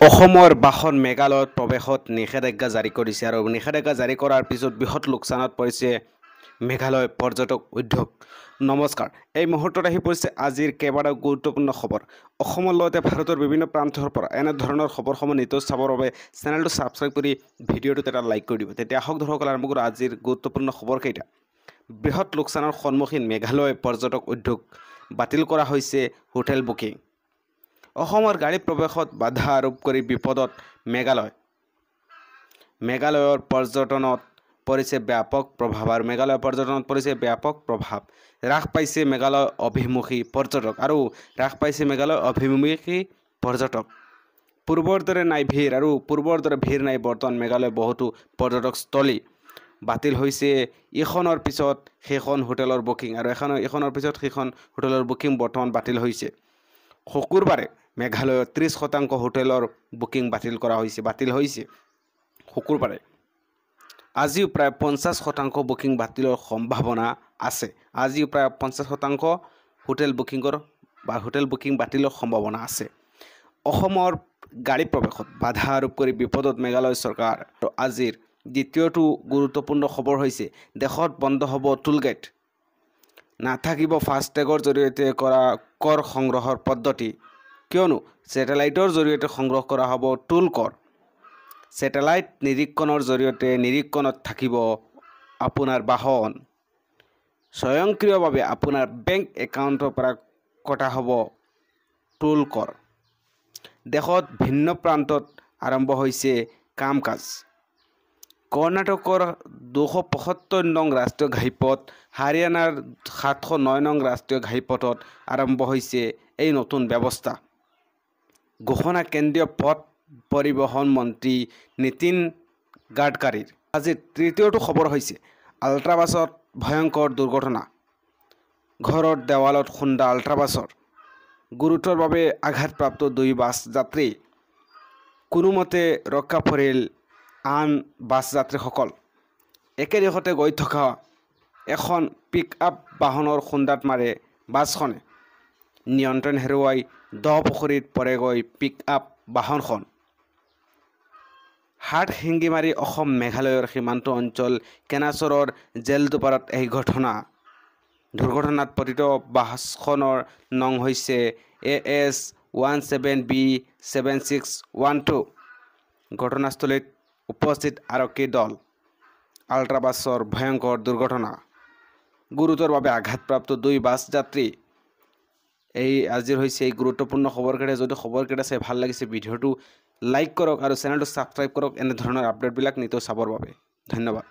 অসমৰ বাহন মেঘালয়ত প্ৰৱেশত নিষেধাজ্ঞা জাৰি কৰিছে আৰু নিষেধাজ্ঞা জাৰি কৰাৰ পিছত বৃহৎ লোকচানত পৰিছে মেঘালয় পৰ্যটক উদ্যোগ। নমস্কাৰ, এই মুহূৰ্তত আহি পৰিছে আজিৰ কেইবাটাও গুৰুত্বপূৰ্ণ খবৰ। অসমৰ লগতে ভাৰতৰ বিভিন্ন প্ৰান্তৰ পৰা এনে ধৰণৰ খবৰসমূহ নিতৌ চাবৰ বাবে চেনেলটো ছাবস্ক্ৰাইব কৰি ভিডিঅ'টোত এটা লাইক কৰি দিব। তেতিয়া আহক দৰ্শকসকল আৰম্ভ কৰোঁ আজিৰ গুৰুত্বপূৰ্ণ খবৰকেইটা। বৃহৎ লোকচানৰ সন্মুখীন মেঘালয় পৰ্যটক উদ্যোগ, বাতিল কৰা হৈছে হোটেল বুকিং। অসমৰ গাড়ী প্ৰৱেশত বাধা আৰোপ কৰি বিপদত মেঘালয়ৰ পৰ্যটনত পৰিছে ব্যাপক প্ৰভাৱ আৰু হ্ৰাস পাইছে মেঘালয় অভিমুখী পৰ্যটক পূৰ্বৰ দৰে ভিৰ নাই বৰ্তমান মেঘালয় বহুতো পৰ্যটকস্থলী বাতিল হৈছে ইখনৰ পিছত সেইখন হোটেলৰ বুকিং আৰু এখনৰ পিছত সেইখন হোটেলৰ বুকিং বৰ্তমান বাতিল হৈছে। শুকুৰবাৰে মেঘালয়ৰ 30% হোটেলৰ বুকিং বাতিল হৈছে শুকুৰবাৰে। আজিও প্ৰায় 50% বুকিং বাতিলৰ সম্ভাৱনা আছে। হোটেল বুকিং বাতিলৰ সম্ভাৱনা আছে। অসমৰ গাড়ী প্ৰৱেশত বাধা আৰোপ কৰি বিপদত মেঘালয় চৰকাৰ। আৰু আজিৰ দ্বিতীয়টো গুৰুত্বপূৰ্ণ খবৰ হৈছে দেশত বন্ধ হ'ব টোল গেট, নাথাকিব ফাষ্টেগৰ জৰিয়তে কৰা কৰ সংগ্ৰহৰ পদ্ধতি, কিয়নো ছেটেলাইটৰ জৰিয়তে সংগ্ৰহ কৰা হ'ব টোল কৰ। ছেটেলাইট নিৰীক্ষণৰ জৰিয়তে নিৰীক্ষণত থাকিব আপোনাৰ বাহন। স্বয়ংক্ৰিয়ভাৱে আপোনাৰ বেংক একাউণ্টৰ পৰা কটা হ'ব টোল কৰ। দেশত ভিন্ন প্ৰান্তত আৰম্ভ হৈছে কাম কাজ। কৰ্ণাটকৰ 275 নং ৰাষ্ট্ৰীয় ঘাইপথ, হাৰিয়ানাৰ 709 নং ৰাষ্ট্ৰীয় ঘাইপথত আৰম্ভ হৈছে এই নতুন ব্যৱস্থা। ঘোষণা কেন্দ্ৰীয় পথ পৰিবহণ মন্ত্ৰী নীতিন গাডকাৰীৰ। আজিৰ তৃতীয়টো খবৰ হৈছে আল্ট্ৰাবাছত ভয়ংকৰ দুৰ্ঘটনা। ঘৰৰ দেৱালত খুন্দা আল্ট্ৰাবাছৰ। গুৰুতৰভাৱে আঘাতপ্ৰাপ্ত 2 বাছ যাত্ৰী। কোনোমতে ৰক্ষা পৰিল আন বাছ যাত্ৰীসকল। একে দিশতে গৈ থকা এখন পিকআপ বাহনৰ খুন্দাত মাৰে বাছখনে। নিয়ন্ত্ৰণ হেৰুৱাই দ পুখুৰীত পৰেগৈ পিকআপ বাহনখন। হাটশিঙিমাৰী অসম মেঘালয়ৰ সীমান্ত অঞ্চল কেনাচৰৰ জেলদুপাৰত এই ঘটনা। দুৰ্ঘটনাত পতিত বাছখনৰ নং হৈছে AS 17B7612। ঘটনাস্থলীত উপস্থিত আৰক্ষী দল। আল্ট্ৰাবাছৰ ভয়ংকৰ দুৰ্ঘটনা, গুৰুতৰভাৱে আঘাতপ্ৰাপ্ত 2 বাছ যাত্ৰী। এই আজিৰ হৈছে এই গুৰুত্বপূৰ্ণ খবৰকেইটা। যদি খবৰকেইটা চাই ভাল লাগিছে ভিডিঅ'টো লাইক কৰক আৰু চেনেলটো ছাবস্ক্ৰাইব কৰক এনেধৰণৰ আপডেটবিলাক নিতৌ চাবৰ বাবে। ধন্যবাদ।